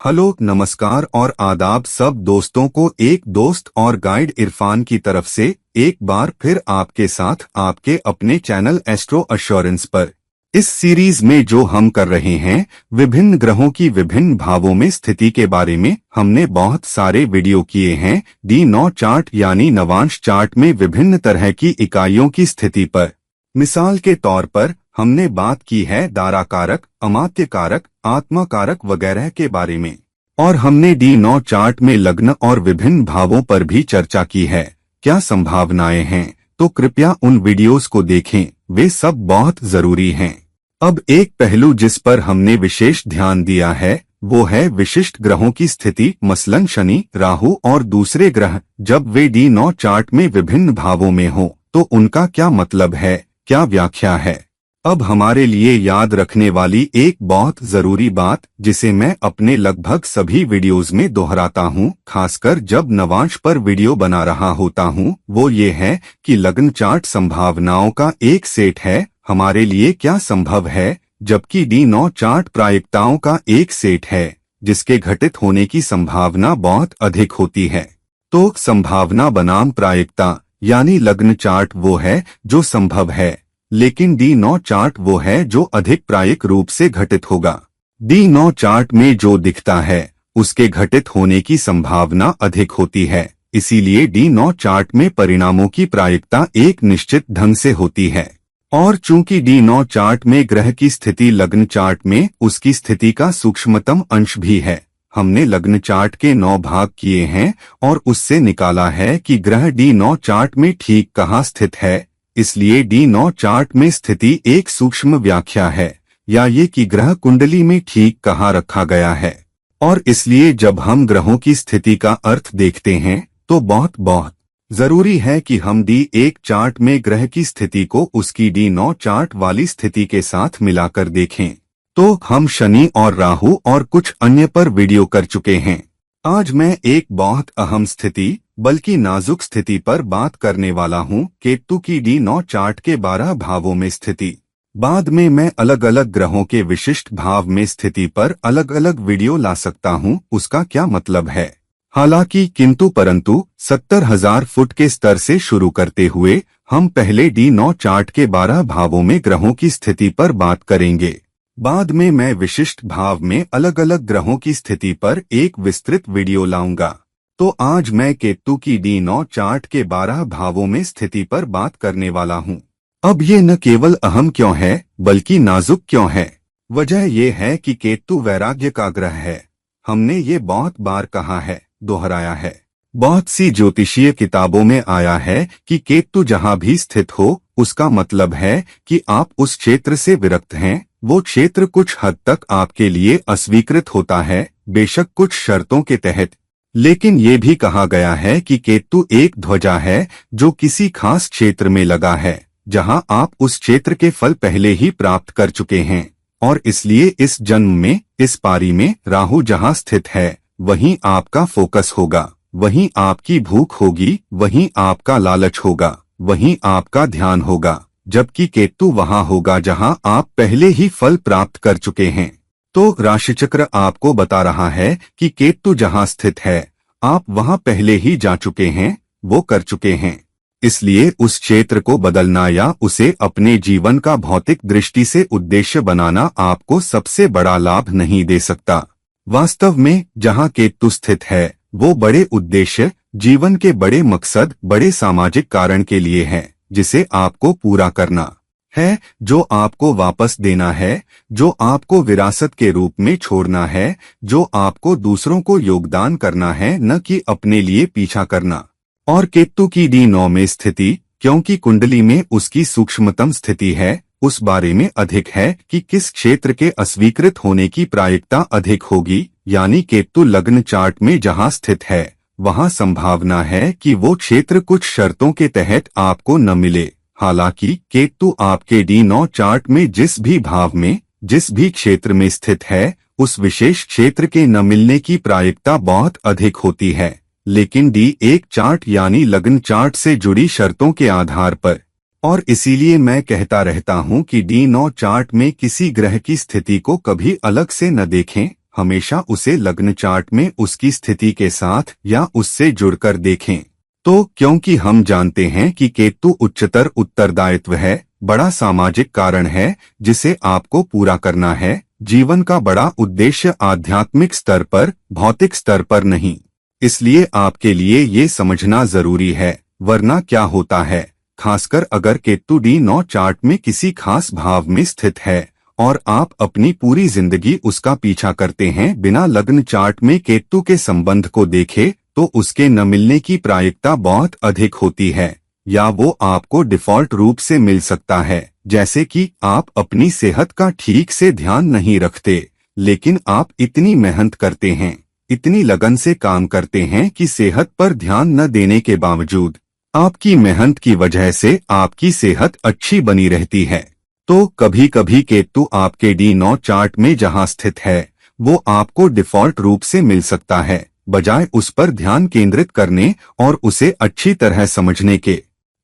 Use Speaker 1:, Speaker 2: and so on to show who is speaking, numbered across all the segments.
Speaker 1: Hello, नमस्कार और आदाब सब दोस्तों को। एक दोस्त और गाइड इरफान की तरफ से एक बार फिर आपके साथ आपके अपने चैनल एस्ट्रो एश्योरेंस पर। इस सीरीज में जो हम कर रहे हैं, विभिन्न ग्रहों की विभिन्न भावों में स्थिति के बारे में हमने बहुत सारे वीडियो किए हैं। D9 चार्ट यानी नवांश चार्ट में विभिन्न तरह की इकाइयों की स्थिति पर। मिसाल के तौर पर हमने बात की है दारा कारक, अमात्य कारक, आत्मा कारक वगैरह के बारे में, और हमने D9 चार्ट में लग्न और विभिन्न भावों पर भी चर्चा की है। क्या संभावनाएं हैं, तो कृपया उन वीडियोस को देखें, वे सब बहुत जरूरी हैं। अब एक पहलू जिस पर हमने विशेष ध्यान दिया है वो है विशिष्ट ग्रहों की स्थिति, मसलन शनि, राहु और दूसरे ग्रह। जब वे D9 चार्ट में विभिन्न भावों में हों तो उनका क्या मतलब है, क्या व्याख्या है। अब हमारे लिए याद रखने वाली एक बहुत जरूरी बात, जिसे मैं अपने लगभग सभी वीडियोस में दोहराता हूँ, खासकर जब नवांश पर वीडियो बना रहा होता हूँ, वो ये है कि लग्न चार्ट संभावनाओं का एक सेट है, हमारे लिए क्या संभव है, जबकि D9 चार्ट प्रायिकताओं का एक सेट है, जिसके घटित होने की संभावना बहुत अधिक होती है। तो संभावना बनाम प्रायिकता यानी लग्न चार्ट वो है जो संभव है, लेकिन D9 चार्ट वो है जो अधिक प्रायिक रूप से घटित होगा। D9 चार्ट में जो दिखता है उसके घटित होने की संभावना अधिक होती है, इसीलिए D9 चार्ट में परिणामों की प्रायिकता एक निश्चित ढंग से होती है। और चूंकि D9 चार्ट में ग्रह की स्थिति लग्न चार्ट में उसकी स्थिति का सूक्ष्मतम अंश भी है, हमने लग्न चार्ट के 9 भाग किए हैं और उससे निकाला है कि ग्रह D9 चार्ट में ठीक कहाँ स्थित है। इसलिए D9 चार्ट में स्थिति एक सूक्ष्म व्याख्या है, या ये कि ग्रह कुंडली में ठीक कहाँ रखा गया है। और इसलिए जब हम ग्रहों की स्थिति का अर्थ देखते हैं तो बहुत जरूरी है कि हम D1 चार्ट में ग्रह की स्थिति को उसकी D9 चार्ट वाली स्थिति के साथ मिलाकर देखें। तो हम शनि और राहु और कुछ अन्य पर वीडियो कर चुके हैं। आज मैं एक बहुत अहम स्थिति, बल्कि नाजुक स्थिति पर बात करने वाला हूँ, केतु की D9 चार्ट के 12 भावों में स्थिति। बाद में मैं अलग अलग ग्रहों के विशिष्ट भाव में स्थिति पर अलग अलग वीडियो ला सकता हूँ, उसका क्या मतलब है। हालांकि किंतु परंतु 70,000 फुट के स्तर से शुरू करते हुए हम पहले D9 चार्ट के 12 भावों में ग्रहों की स्थिति पर बात करेंगे। बाद में मैं विशिष्ट भाव में अलग अलग ग्रहों की स्थिति पर एक विस्तृत वीडियो लाऊंगा। तो आज मैं केतु की D9 चार्ट के 12 भावों में स्थिति पर बात करने वाला हूँ। अब ये न केवल अहम क्यों है बल्कि नाजुक क्यों है। वजह ये है कि केतु वैराग्य का ग्रह है। हमने ये बहुत बार कहा है, दोहराया है। बहुत सी ज्योतिषीय किताबों में आया है कि केतु जहाँ भी स्थित हो उसका मतलब है कि आप उस क्षेत्र से विरक्त हैं। वो क्षेत्र कुछ हद तक आपके लिए अस्वीकृत होता है, बेशक कुछ शर्तों के तहत। लेकिन ये भी कहा गया है कि केतु एक ध्वजा है जो किसी खास क्षेत्र में लगा है, जहां आप उस क्षेत्र के फल पहले ही प्राप्त कर चुके हैं। और इसलिए इस जन्म में, इस पारी में राहु जहां स्थित है वहीं आपका फोकस होगा, वहीं आपकी भूख होगी, वहीं आपका लालच होगा, वहीं आपका ध्यान होगा। जबकि केतु वहां होगा जहां आप पहले ही फल प्राप्त कर चुके हैं। तो राशिचक्र आपको बता रहा है कि केतु जहां स्थित है आप वहां पहले ही जा चुके हैं, वो कर चुके हैं। इसलिए उस क्षेत्र को बदलना या उसे अपने जीवन का भौतिक दृष्टि से उद्देश्य बनाना आपको सबसे बड़ा लाभ नहीं दे सकता। वास्तव में जहां केतु स्थित है वो बड़े उद्देश्य, जीवन के बड़े मकसद, बड़े सामाजिक कारण के लिए है, जिसे आपको पूरा करना है, जो आपको वापस देना है, जो आपको विरासत के रूप में छोड़ना है, जो आपको दूसरों को योगदान करना है, न कि अपने लिए पीछा करना। और केतु की D9 में स्थिति, क्योंकि कुंडली में उसकी सूक्ष्मतम स्थिति है, उस बारे में अधिक है कि किस क्षेत्र के अस्वीकृत होने की प्रायिकता अधिक होगी। यानी केतु लग्न चार्ट में जहां स्थित है वहां संभावना है कि वो क्षेत्र कुछ शर्तों के तहत आपको न मिले। हालांकि केतु आपके D9 चार्ट में जिस भी भाव में, जिस भी क्षेत्र में स्थित है, उस विशेष क्षेत्र के न मिलने की प्रायिकता बहुत अधिक होती है। लेकिन D1 चार्ट यानी लग्न चार्ट से जुड़ी शर्तों के आधार पर। और इसीलिए मैं कहता रहता हूं कि D9 चार्ट में किसी ग्रह की स्थिति को कभी अलग से न देखें, हमेशा उसे लग्न चार्ट में उसकी स्थिति के साथ या उससे जुड़कर देखें। तो क्योंकि हम जानते हैं कि केतु उच्चतर उत्तरदायित्व है, बड़ा सामाजिक कारण है जिसे आपको पूरा करना है, जीवन का बड़ा उद्देश्य आध्यात्मिक स्तर पर, भौतिक स्तर पर नहीं। इसलिए आपके लिए ये समझना जरूरी है, वरना क्या होता है, खासकर अगर केतु D9 चार्ट में किसी खास भाव में स्थित है और आप अपनी पूरी जिंदगी उसका पीछा करते हैं बिना लग्न चार्ट में केतु के संबंध को देखे, तो उसके न मिलने की प्रायिकता बहुत अधिक होती है, या वो आपको डिफॉल्ट रूप से मिल सकता है, जैसे कि आप अपनी सेहत का ठीक से ध्यान नहीं रखते, लेकिन आप इतनी मेहनत करते हैं, इतनी लगन से काम करते हैं कि सेहत पर ध्यान न देने के बावजूद आपकी मेहनत की वजह से आपकी सेहत अच्छी बनी रहती है। तो कभी कभी केतु आपके D9 चार्ट में जहां स्थित है वो आपको डिफॉल्ट रूप से मिल सकता है, बजाय उस पर ध्यान केंद्रित करने और उसे अच्छी तरह समझने के।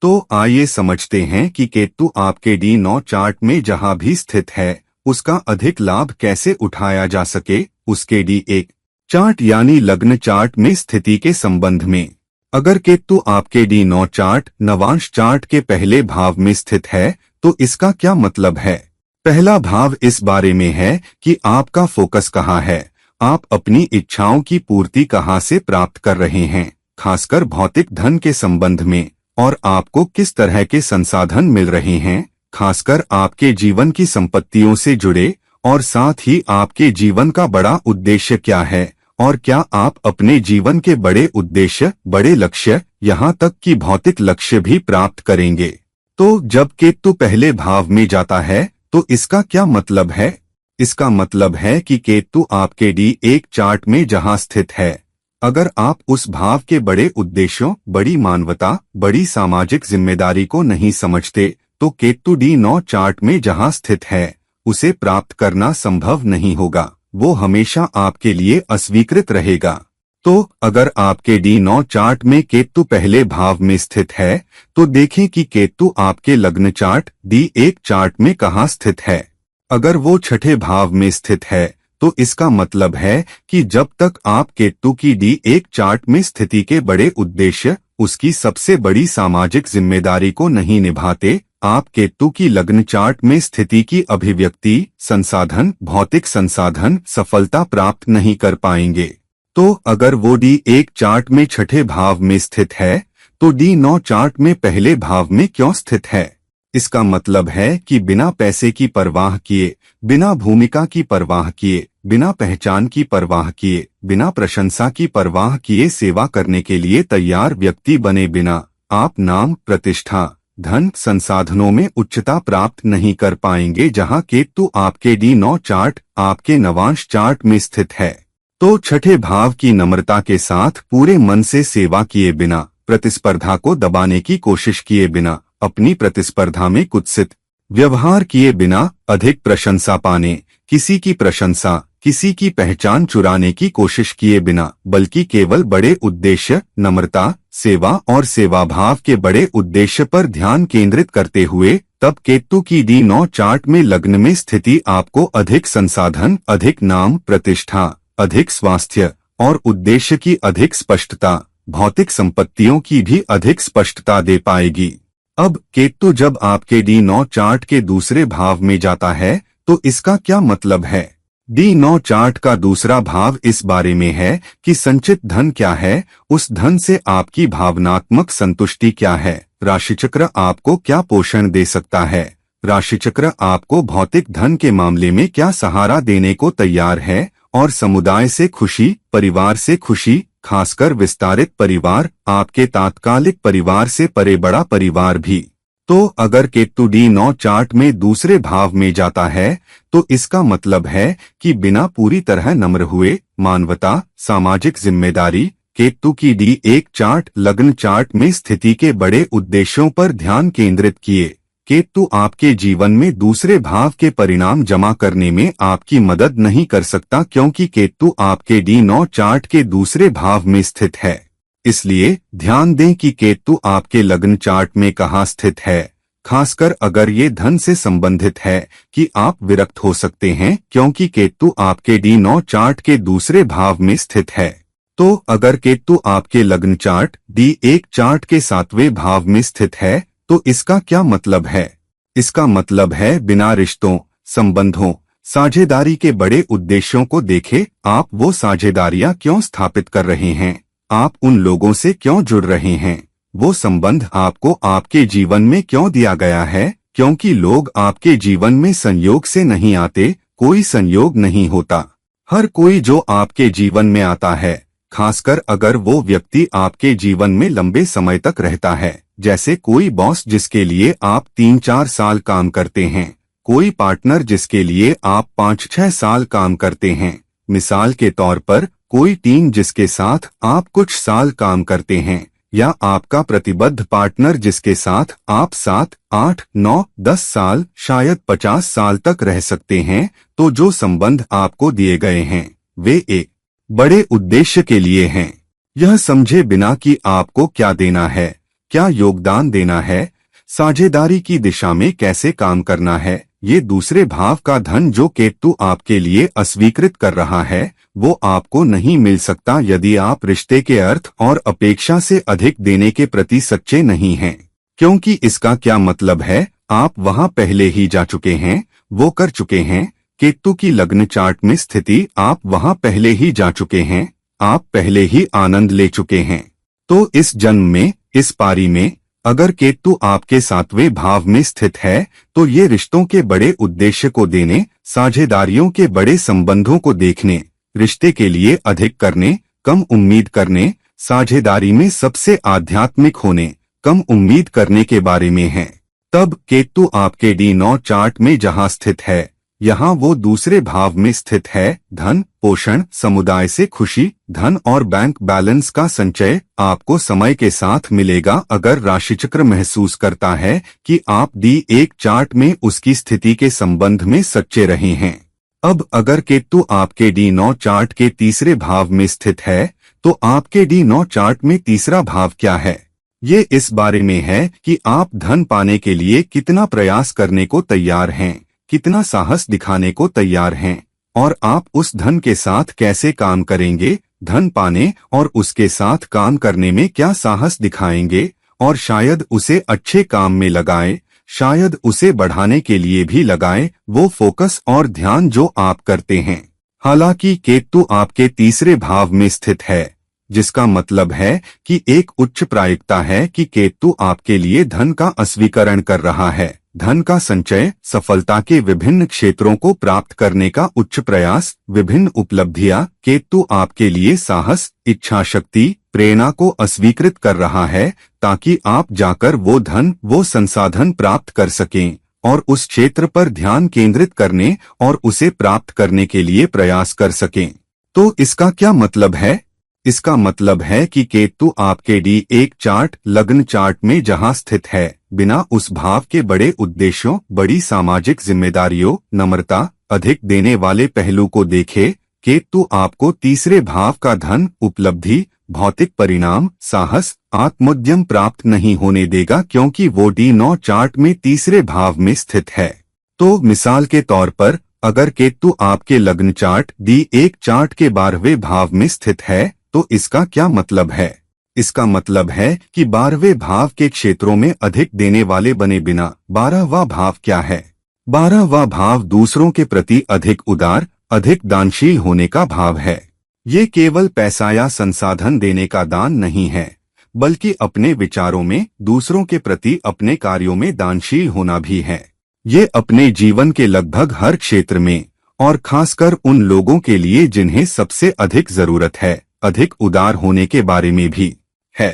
Speaker 1: तो आइए समझते हैं कि केतु आपके D9 चार्ट में जहां भी स्थित है उसका अधिक लाभ कैसे उठाया जा सके। उसके D1 चार्ट यानी लग्न चार्ट में स्थिति के संबंध में, अगर केतु आपके D9 चार्ट नवांश चार्ट के पहले भाव में स्थित है तो इसका क्या मतलब है। पहला भाव इस बारे में है कि आपका फोकस कहाँ है, आप अपनी इच्छाओं की पूर्ति कहाँ से प्राप्त कर रहे हैं, खासकर भौतिक धन के संबंध में, और आपको किस तरह के संसाधन मिल रहे हैं, खासकर आपके जीवन की संपत्तियों से जुड़े, और साथ ही आपके जीवन का बड़ा उद्देश्य क्या है, और क्या आप अपने जीवन के बड़े उद्देश्य, बड़े लक्ष्य, यहाँ तक कि भौतिक लक्ष्य भी प्राप्त करेंगे। तो जब केतु पहले भाव में जाता है तो इसका क्या मतलब है। इसका मतलब है कि केतु आपके D1 चार्ट में जहां स्थित है, अगर आप उस भाव के बड़े उद्देश्यों, बड़ी मानवता, बड़ी सामाजिक जिम्मेदारी को नहीं समझते, तो केतु D9 चार्ट में जहां स्थित है उसे प्राप्त करना संभव नहीं होगा, वो हमेशा आपके लिए अस्वीकृत रहेगा। तो अगर आपके D9 चार्ट में केतु पहले भाव में स्थित है तो देखें कि केतु आपके लग्न चार्ट D1 चार्ट में कहाँ स्थित है। अगर वो छठे भाव में स्थित है तो इसका मतलब है कि जब तक आप केतु की D1 चार्ट में स्थिति के बड़े उद्देश्य, उसकी सबसे बड़ी सामाजिक जिम्मेदारी को नहीं निभाते, आप केतु की लग्न चार्ट में स्थिति की अभिव्यक्ति, संसाधन, भौतिक संसाधन, सफलता प्राप्त नहीं कर पाएंगे। तो अगर वो D1 चार्ट में छठे भाव में स्थित है तो D9 चार्ट में पहले भाव में क्यों स्थित है। इसका मतलब है कि बिना पैसे की परवाह किए, बिना भूमिका की परवाह किए, बिना पहचान की परवाह किए, बिना प्रशंसा की परवाह किए सेवा करने के लिए तैयार व्यक्ति बने बिना आप नाम, प्रतिष्ठा, धन, संसाधनों में उच्चता प्राप्त नहीं कर पाएंगे। जहां केतु आपके D9 चार्ट, आपके नवांश चार्ट में स्थित है तो छठे भाव की नम्रता के साथ पूरे मन से सेवा किए बिना, प्रतिस्पर्धा को दबाने की कोशिश किए बिना, अपनी प्रतिस्पर्धा में कुत्सित व्यवहार किए बिना, अधिक प्रशंसा पाने, किसी की प्रशंसा, किसी की पहचान चुराने की कोशिश किए बिना, बल्कि केवल बड़े उद्देश्य, नम्रता, सेवा और सेवा भाव के बड़े उद्देश्य पर ध्यान केंद्रित करते हुए, तब केतु की D9 चार्ट में लग्न में स्थिति आपको अधिक संसाधन, अधिक नाम, प्रतिष्ठा, अधिक स्वास्थ्य और उद्देश्य की अधिक स्पष्टता, भौतिक संपत्तियों की भी अधिक स्पष्टता दे पाएगी। अब केतु जब आपके D9 चार्ट के दूसरे भाव में जाता है तो इसका क्या मतलब है। D9 चार्ट का दूसरा भाव इस बारे में है कि संचित धन क्या है, उस धन से आपकी भावनात्मक संतुष्टि क्या है, राशिचक्र आपको क्या पोषण दे सकता है, राशिचक्र आपको भौतिक धन के मामले में क्या सहारा देने को तैयार है, और समुदाय से खुशी, परिवार से खुशी, खासकर विस्तारित परिवार, आपके तात्कालिक परिवार से परे बड़ा परिवार भी। तो अगर केतु D9 चार्ट में दूसरे भाव में जाता है तो इसका मतलब है कि बिना पूरी तरह नम्र हुए, मानवता, सामाजिक जिम्मेदारी, केतु की D1 चार्ट लग्न चार्ट में स्थिति के बड़े उद्देश्यों पर ध्यान केंद्रित किए, केतु आपके जीवन में दूसरे भाव के परिणाम जमा करने में आपकी मदद नहीं कर सकता, क्योंकि केतु आपके D9 चार्ट के दूसरे भाव में स्थित है। इसलिए ध्यान दें कि केतु आपके लग्न चार्ट में कहाँ स्थित है। खासकर अगर ये धन से संबंधित है कि आप विरक्त हो सकते हैं क्योंकि केतु आपके D9 चार्ट के दूसरे भाव में स्थित है। तो अगर केतु आपके लग्न चार्ट D1 चार्ट के 7वें भाव में स्थित है तो इसका क्या मतलब है? इसका मतलब है बिना रिश्तों, संबंधों, साझेदारी के बड़े उद्देश्यों को देखे आप वो साझेदारियां क्यों स्थापित कर रहे हैं, आप उन लोगों से क्यों जुड़ रहे हैं, वो संबंध आपको आपके जीवन में क्यों दिया गया है, क्योंकि लोग आपके जीवन में संयोग से नहीं आते, कोई संयोग नहीं होता। हर कोई जो आपके जीवन में आता है, खासकर अगर वो व्यक्ति आपके जीवन में लंबे समय तक रहता है, जैसे कोई बॉस जिसके लिए आप 3-4 साल काम करते हैं, कोई पार्टनर जिसके लिए आप 5-6 साल काम करते हैं, मिसाल के तौर पर कोई टीम जिसके साथ आप कुछ साल काम करते हैं, या आपका प्रतिबद्ध पार्टनर जिसके साथ आप 7, 8, 9, 10 साल शायद 50 साल तक रह सकते हैं। तो जो संबंध आपको दिए गए हैं वे एक बड़े उद्देश्य के लिए हैं। यह समझे बिना कि आपको क्या देना है, क्या योगदान देना है, साझेदारी की दिशा में कैसे काम करना है, ये दूसरे भाव का धन जो केतु आपके लिए अस्वीकृत कर रहा है वो आपको नहीं मिल सकता यदि आप रिश्ते के अर्थ और अपेक्षा से अधिक देने के प्रति सच्चे नहीं हैं। क्योंकि इसका क्या मतलब है, आप वहां पहले ही जा चुके हैं, वो कर चुके हैं। केतु की लग्न चार्ट में स्थिति, आप वहां पहले ही जा चुके हैं, आप पहले ही आनंद ले चुके हैं। तो इस जन्म में, इस पारी में अगर केतु आपके 7वें भाव में स्थित है तो ये रिश्तों के बड़े उद्देश्य को देने, साझेदारियों के बड़े संबंधों को देखने, रिश्ते के लिए अधिक करने, कम उम्मीद करने, साझेदारी में सबसे आध्यात्मिक होने, कम उम्मीद करने के बारे में है। तब केतु आपके D9 चार्ट में जहां स्थित है, यहाँ वो दूसरे भाव में स्थित है। धन, पोषण, समुदाय से खुशी, धन और बैंक बैलेंस का संचय आपको समय के साथ मिलेगा अगर राशिचक्र महसूस करता है कि आप D1 चार्ट में उसकी स्थिति के संबंध में सच्चे रहे हैं। अब अगर केतु आपके D9 चार्ट के तीसरे भाव में स्थित है तो आपके D9 चार्ट में तीसरा भाव क्या है? ये इस बारे में है कि आप धन पाने के लिए कितना प्रयास करने को तैयार हैं, कितना साहस दिखाने को तैयार हैं, और आप उस धन के साथ कैसे काम करेंगे। धन पाने और उसके साथ काम करने में क्या साहस दिखाएंगे, और शायद उसे अच्छे काम में लगाएं, शायद उसे बढ़ाने के लिए भी लगाएं वो फोकस और ध्यान जो आप करते हैं। हालांकि केतु आपके तीसरे भाव में स्थित है, जिसका मतलब है कि एक उच्च प्रायिकता है कि केतु आपके लिए धन का अस्वीकरण कर रहा है। धन का संचय, सफलता के विभिन्न क्षेत्रों को प्राप्त करने का उच्च प्रयास, विभिन्न उपलब्धियां, केतु आपके लिए साहस, इच्छा शक्ति, प्रेरणा को अस्वीकृत कर रहा है ताकि आप जाकर वो धन, वो संसाधन प्राप्त कर सकें और उस क्षेत्र पर ध्यान केंद्रित करने और उसे प्राप्त करने के लिए प्रयास कर सकें। तो इसका क्या मतलब है? इसका मतलब है कि केतु आपके D1 चार्ट, लग्न चार्ट में जहां स्थित है, बिना उस भाव के बड़े उद्देश्यों, बड़ी सामाजिक जिम्मेदारियों, नम्रता, अधिक देने वाले पहलू को देखे। केतु आपको तीसरे भाव का धन, उपलब्धि, भौतिक परिणाम, साहस, आत्मोद्यम प्राप्त नहीं होने देगा क्योंकि वो D9 चार्ट में तीसरे भाव में स्थित है। तो मिसाल के तौर पर अगर केतु आपके लग्न चार्ट D1 चार्ट के 12वें भाव में स्थित है तो इसका क्या मतलब है? इसका मतलब है कि 12वें भाव के क्षेत्रों में अधिक देने वाले बने बिना। 12वां भाव क्या है? 12वां भाव दूसरों के प्रति अधिक उदार, अधिक दानशील होने का भाव है। ये केवल पैसा या संसाधन देने का दान नहीं है, बल्कि अपने विचारों में, दूसरों के प्रति, अपने कार्यों में दानशील होना भी है। ये अपने जीवन के लगभग हर क्षेत्र में और खासकर उन लोगों के लिए जिन्हें सबसे अधिक जरूरत है, अधिक उदार होने के बारे में भी है।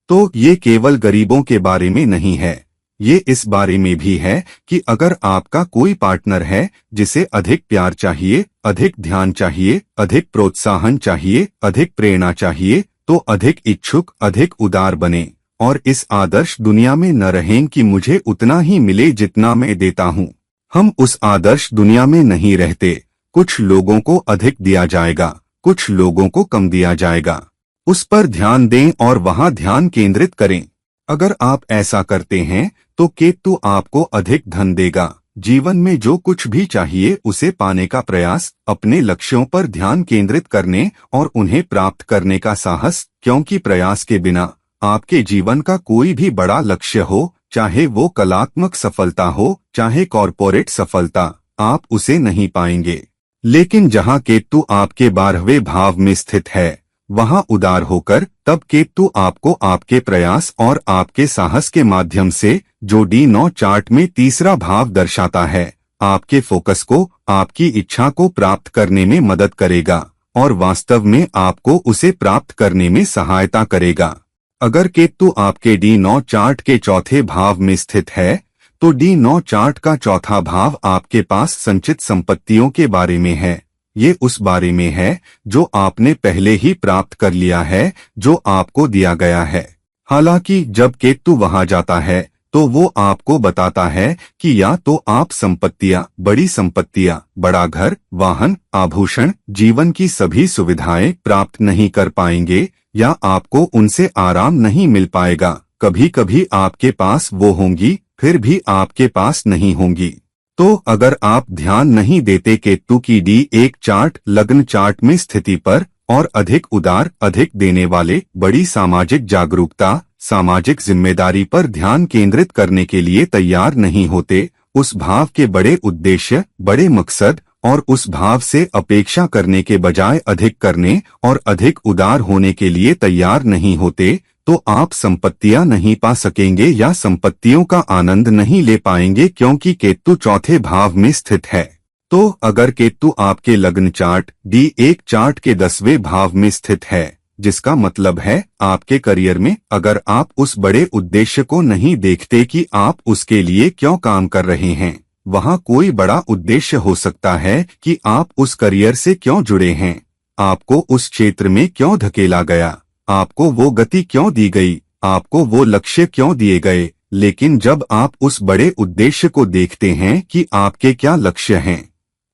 Speaker 1: तो ये केवल गरीबों के बारे में नहीं है, ये इस बारे में भी है कि अगर आपका कोई पार्टनर है जिसे अधिक प्यार चाहिए, अधिक ध्यान चाहिए, अधिक प्रोत्साहन चाहिए, अधिक प्रेरणा चाहिए, तो अधिक इच्छुक, अधिक उदार बने और इस आदर्श दुनिया में न रहें कि मुझे उतना ही मिले जितना मैं देता हूँ। हम उस आदर्श दुनिया में नहीं रहते। कुछ लोगों को अधिक दिया जाएगा, कुछ लोगों को कम दिया जाएगा। उस पर ध्यान दें और वहां ध्यान केंद्रित करें। अगर आप ऐसा करते हैं तो केतु आपको अधिक धन देगा। जीवन में जो कुछ भी चाहिए उसे पाने का प्रयास, अपने लक्ष्यों पर ध्यान केंद्रित करने और उन्हें प्राप्त करने का साहस, क्योंकि प्रयास के बिना आपके जीवन का कोई भी बड़ा लक्ष्य हो, चाहे वो कलात्मक सफलता हो, चाहे कॉरपोरेट सफलता, आप उसे नहीं पाएंगे। लेकिन जहां केतु आपके 12वें भाव में स्थित है, वहां उदार होकर तब केतु आपको आपके प्रयास और आपके साहस के माध्यम से, जो D9 चार्ट में तीसरा भाव दर्शाता है, आपके फोकस को, आपकी इच्छा को प्राप्त करने में मदद करेगा और वास्तव में आपको उसे प्राप्त करने में सहायता करेगा। अगर केतु आपके D9 चार्ट के चौथे भाव में स्थित है, तो D9 चार्ट का चौथा भाव आपके पास संचित संपत्तियों के बारे में है। ये उस बारे में है जो आपने पहले ही प्राप्त कर लिया है, जो आपको दिया गया है। हालांकि जब केतु वहां जाता है तो वो आपको बताता है कि या तो आप संपत्तियां, बड़ी संपत्तियां, बड़ा घर, वाहन, आभूषण, जीवन की सभी सुविधाएं प्राप्त नहीं कर पाएंगे, या आपको उनसे आराम नहीं मिल पाएगा। कभी कभी आपके पास वो होंगी, फिर भी आपके पास नहीं होंगी। तो अगर आप ध्यान नहीं देते केतु की D1 चार्ट लग्न चार्ट में स्थिति पर और अधिक उदार, अधिक देने वाले, बड़ी सामाजिक जागरूकता, सामाजिक जिम्मेदारी पर ध्यान केंद्रित करने के लिए तैयार नहीं होते, उस भाव के बड़े उद्देश्य, बड़े मकसद और उस भाव से अपेक्षा करने के बजाय अधिक करने और अधिक उदार होने के लिए तैयार नहीं होते, तो आप संपत्तियां नहीं पा सकेंगे या संपत्तियों का आनंद नहीं ले पाएंगे, क्योंकि केतु चौथे भाव में स्थित है। तो अगर केतु आपके लग्न चार्ट D1 चार्ट के 10वें भाव में स्थित है, जिसका मतलब है आपके करियर में, अगर आप उस बड़े उद्देश्य को नहीं देखते कि आप उसके लिए क्यों काम कर रहे हैं, वहां कोई बड़ा उद्देश्य हो सकता है कि आप उस करियर से क्यों जुड़े हैं, आपको उस क्षेत्र में क्यों धकेला गया, आपको वो गति क्यों दी गई, आपको वो लक्ष्य क्यों दिए गए। लेकिन जब आप उस बड़े उद्देश्य को देखते हैं कि आपके क्या लक्ष्य हैं,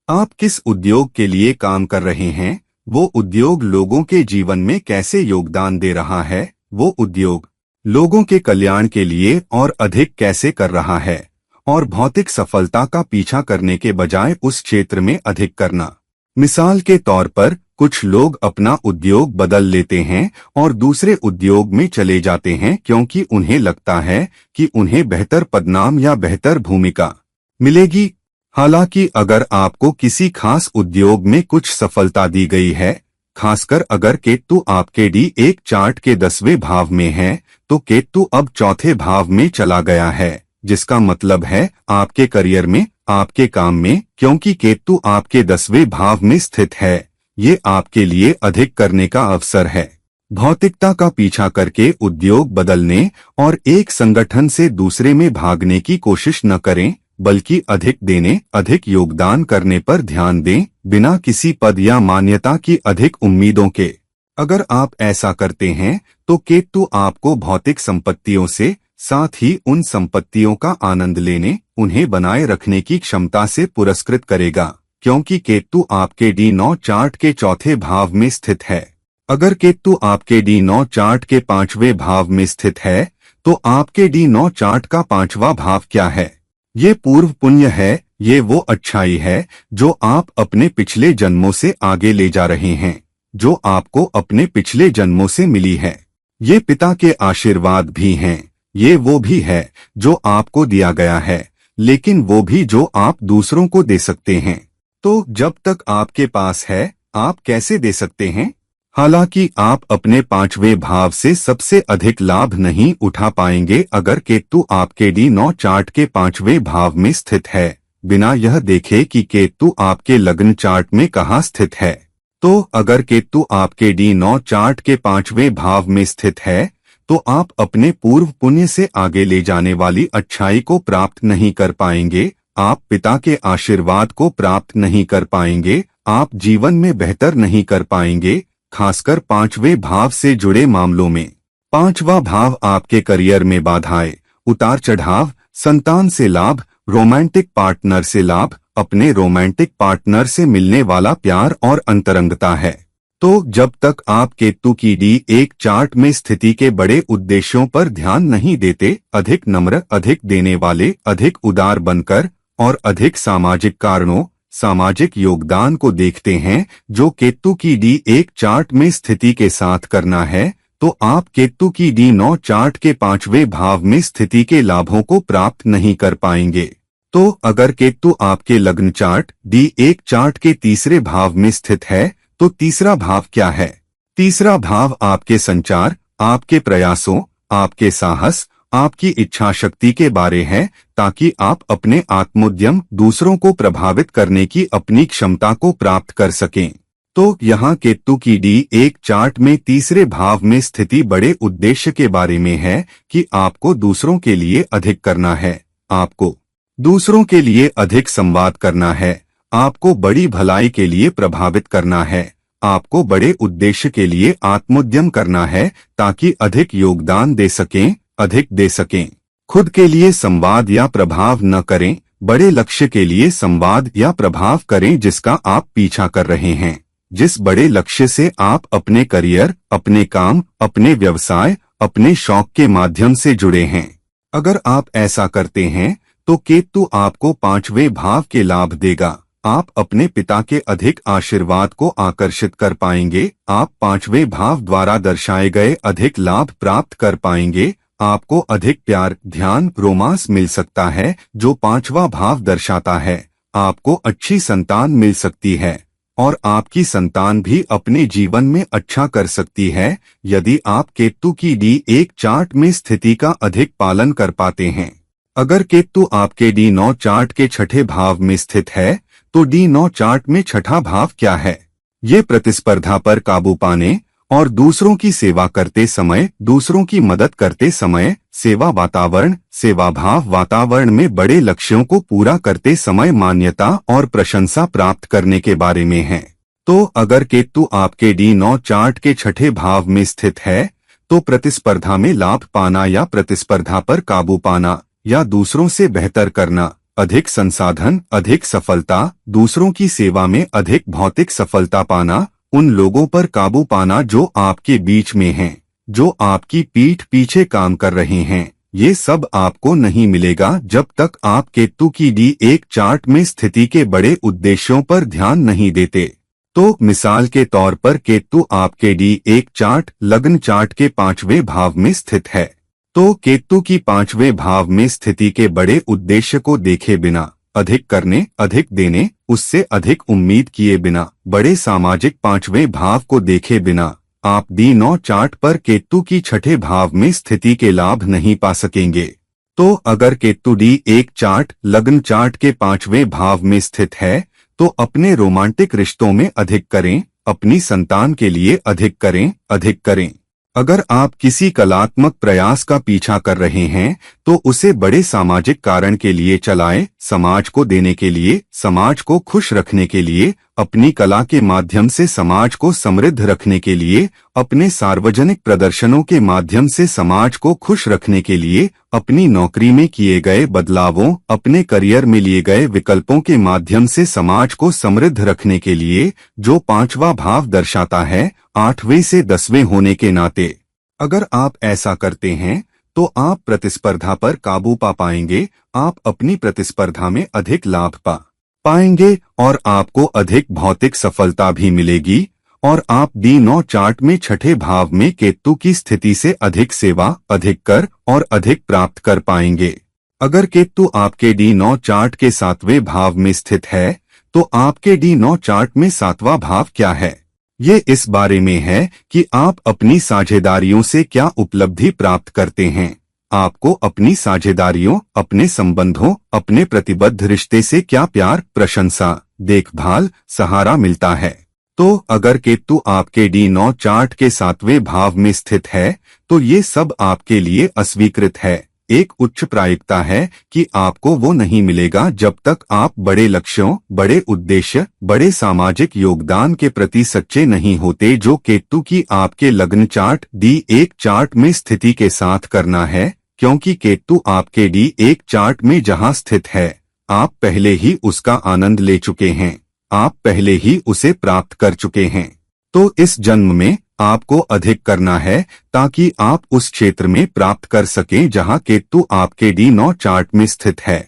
Speaker 1: आप किस उद्योग के लिए काम कर रहे हैं, वो उद्योग लोगों के जीवन में कैसे योगदान दे रहा है, वो उद्योग लोगों के कल्याण के लिए और अधिक कैसे कर रहा है, और भौतिक सफलता का पीछा करने के बजाय उस क्षेत्र में अधिक करना। मिसाल के तौर पर कुछ लोग अपना उद्योग बदल लेते हैं और दूसरे उद्योग में चले जाते हैं क्योंकि उन्हें लगता है कि उन्हें बेहतर पदनाम या बेहतर भूमिका मिलेगी। हालांकि अगर आपको किसी खास उद्योग में कुछ सफलता दी गई है, खासकर अगर केतु आपके D1 चार्ट के 10वें भाव में है, तो केतु अब चौथे भाव में चला गया है, जिसका मतलब है आपके करियर में, आपके काम में, क्योंकि केतु आपके 10वें भाव में स्थित है, ये आपके लिए अधिक करने का अवसर है। भौतिकता का पीछा करके उद्योग बदलने और एक संगठन से दूसरे में भागने की कोशिश न करें, बल्कि अधिक देने, अधिक योगदान करने पर ध्यान दें, बिना किसी पद या मान्यता की अधिक उम्मीदों के। अगर आप ऐसा करते हैं तो केतु आपको भौतिक संपत्तियों से, साथ ही उन संपत्तियों का आनंद लेने, उन्हें बनाए रखने की क्षमता से पुरस्कृत करेगा, क्योंकि केतु आपके D9 चार्ट के चौथे भाव में स्थित है। अगर केतु आपके D9 चार्ट के 5वें भाव में स्थित है, तो आपके D9 चार्ट का 5वां भाव क्या है? ये पूर्व पुण्य है, ये वो अच्छाई है जो आप अपने पिछले जन्मों से आगे ले जा रहे हैं, जो आपको अपने पिछले जन्मों से मिली है। ये पिता के आशीर्वाद भी हैं, ये वो भी है जो आपको दिया गया है, लेकिन वो भी जो आप दूसरों को दे सकते हैं। तो जब तक आपके पास है, आप कैसे दे सकते हैं? हालांकि आप अपने 5वें भाव से सबसे अधिक लाभ नहीं उठा पाएंगे अगर केतु आपके D9 चार्ट के 5वें भाव में स्थित है, बिना यह देखे कि केतु आपके लग्न चार्ट में कहाँ स्थित है। तो अगर केतु आपके D9 चार्ट के 5वें भाव में स्थित है, तो आप अपने पूर्व पुण्य से आगे ले जाने वाली अच्छाई को प्राप्त नहीं कर पाएंगे, आप पिता के आशीर्वाद को प्राप्त नहीं कर पाएंगे, आप जीवन में बेहतर नहीं कर पाएंगे, खासकर 5वें भाव से जुड़े मामलों में। 5वां भाव आपके करियर में बाधाएं, उतार चढ़ाव, संतान से लाभ, रोमांटिक पार्टनर से लाभ, अपने रोमांटिक पार्टनर से मिलने वाला प्यार और अंतरंगता है। तो जब तक आप केतु की D1 चार्ट में स्थिति के बड़े उद्देश्यों पर ध्यान नहीं देते, अधिक नम्र, अधिक देने वाले, अधिक उदार बनकर और अधिक सामाजिक कारणों, सामाजिक योगदान को देखते हैं जो केतु की D1 चार्ट में स्थिति के साथ करना है, तो आप केतु की D9 चार्ट के 5वें भाव में स्थिति के लाभों को प्राप्त नहीं कर पाएंगे। तो अगर केतु आपके लग्न चार्ट D1 चार्ट के तीसरे भाव में स्थित है, तो तीसरा भाव क्या है? तीसरा भाव आपके संचार, आपके प्रयासों, आपके साहस, आपकी इच्छा शक्ति के बारे है, ताकि आप अपने आत्मोद्यम, दूसरों को प्रभावित करने की अपनी क्षमता को प्राप्त कर सकें। तो यहाँ केतु की D1 चार्ट में तीसरे भाव में स्थिति बड़े उद्देश्य के बारे में है कि आपको दूसरों के लिए अधिक करना है, आपको दूसरों के लिए अधिक संवाद करना है, आपको बड़ी भलाई के लिए प्रभावित करना है, आपको बड़े उद्देश्य के लिए आत्मोद्यम करना है ताकि अधिक योगदान दे सकें, अधिक दे सकें। खुद के लिए संवाद या प्रभाव न करें, बड़े लक्ष्य के लिए संवाद या प्रभाव करें जिसका आप पीछा कर रहे हैं, जिस बड़े लक्ष्य से आप अपने करियर, अपने काम, अपने व्यवसाय, अपने शौक के माध्यम से जुड़े हैं। अगर आप ऐसा करते हैं तो केतु आपको 5वें भाव के लाभ देगा। आप अपने पिता के अधिक आशीर्वाद को आकर्षित कर पाएंगे, आप 5वें भाव द्वारा दर्शाए गए अधिक लाभ प्राप्त कर पाएंगे, आपको अधिक प्यार, ध्यान, रोमांस मिल सकता है जो 5वां भाव दर्शाता है, आपको अच्छी संतान मिल सकती है और आपकी संतान भी अपने जीवन में अच्छा कर सकती है यदि आप केतु की D1 चार्ट में स्थिति का अधिक पालन कर पाते हैं। अगर केतु आपके D9 चार्ट के छठे भाव में स्थित है, तो D9 चार्ट में छठा भाव क्या है? ये प्रतिस्पर्धा पर काबू पाने और दूसरों की सेवा करते समय, दूसरों की मदद करते समय, सेवा भाव वातावरण में बड़े लक्ष्यों को पूरा करते समय मान्यता और प्रशंसा प्राप्त करने के बारे में है। तो अगर केतु आपके D9 चार्ट के छठे भाव में स्थित है, तो प्रतिस्पर्धा में लाभ पाना या प्रतिस्पर्धा पर काबू पाना या दूसरों से बेहतर करना, अधिक संसाधन, अधिक सफलता, दूसरों की सेवा में अधिक भौतिक सफलता पाना, उन लोगों पर काबू पाना जो आपके बीच में हैं, जो आपकी पीठ पीछे काम कर रहे हैं, ये सब आपको नहीं मिलेगा जब तक आप केतु की D1 चार्ट में स्थिति के बड़े उद्देश्यों पर ध्यान नहीं देते। तो मिसाल के तौर पर केतु आपके D1 चार्ट, लग्न चार्ट के 5वें भाव में स्थित है, तो केतु की 5वें भाव में स्थिति के बड़े उद्देश्य को देखे बिना, अधिक करने, अधिक देने, उससे अधिक उम्मीद किए बिना, बड़े सामाजिक 5वें भाव को देखे बिना आप D9 चार्ट पर केतु की छठे भाव में स्थिति के लाभ नहीं पा सकेंगे। तो अगर केतु D1 चार्ट, लग्न चार्ट के 5वें भाव में स्थित है, तो अपने रोमांटिक रिश्तों में अधिक करें, अपनी संतान के लिए अधिक करें, अधिक करें। अगर आप किसी कलात्मक प्रयास का पीछा कर रहे हैं तो उसे बड़े सामाजिक कारण के लिए चलाएं, समाज को देने के लिए, समाज को खुश रखने के लिए, अपनी कला के माध्यम से समाज को समृद्ध रखने के लिए, अपने सार्वजनिक प्रदर्शनों के माध्यम से समाज को खुश रखने के लिए, अपनी नौकरी में किए गए बदलावों, अपने करियर में लिए गए विकल्पों के माध्यम से समाज को समृद्ध रखने के लिए, जो 5वां भाव दर्शाता है 8वें से 10वें होने के नाते। अगर आप ऐसा करते हैं तो आप प्रतिस्पर्धा पर काबू पा पाएंगे, आप अपनी प्रतिस्पर्धा में अधिक लाभ पा पाएंगे और आपको अधिक भौतिक सफलता भी मिलेगी और आप D9 चार्ट में छठे भाव में केतु की स्थिति से अधिक सेवा, अधिक कर और अधिक प्राप्त कर पाएंगे। अगर केतु आपके D9 चार्ट के 7वें भाव में स्थित है, तो आपके D9 चार्ट में 7वां भाव क्या है? ये इस बारे में है कि आप अपनी साझेदारियों से क्या उपलब्धि प्राप्त करते हैं, आपको अपनी साझेदारियों, अपने संबंधों, अपने प्रतिबद्ध रिश्ते से क्या प्यार, प्रशंसा, देखभाल, सहारा मिलता है। तो अगर केतु आपके D9 चार्ट के 7वें भाव में स्थित है, तो ये सब आपके लिए अस्वीकृत है, एक उच्च प्रायिकता है कि आपको वो नहीं मिलेगा जब तक आप बड़े लक्ष्यों, बड़े उद्देश्य, बड़े सामाजिक योगदान के प्रति सच्चे नहीं होते जो केतु की आपके लग्न चार्ट D1 चार्ट में स्थिति के साथ करना है, क्योंकि केतु आपके D1 चार्ट में जहां स्थित है, आप पहले ही उसका आनंद ले चुके हैं, आप पहले ही उसे प्राप्त कर चुके हैं। तो इस जन्म में आपको अधिक करना है ताकि आप उस क्षेत्र में प्राप्त कर सकें जहां केतु आपके D9 चार्ट में स्थित है।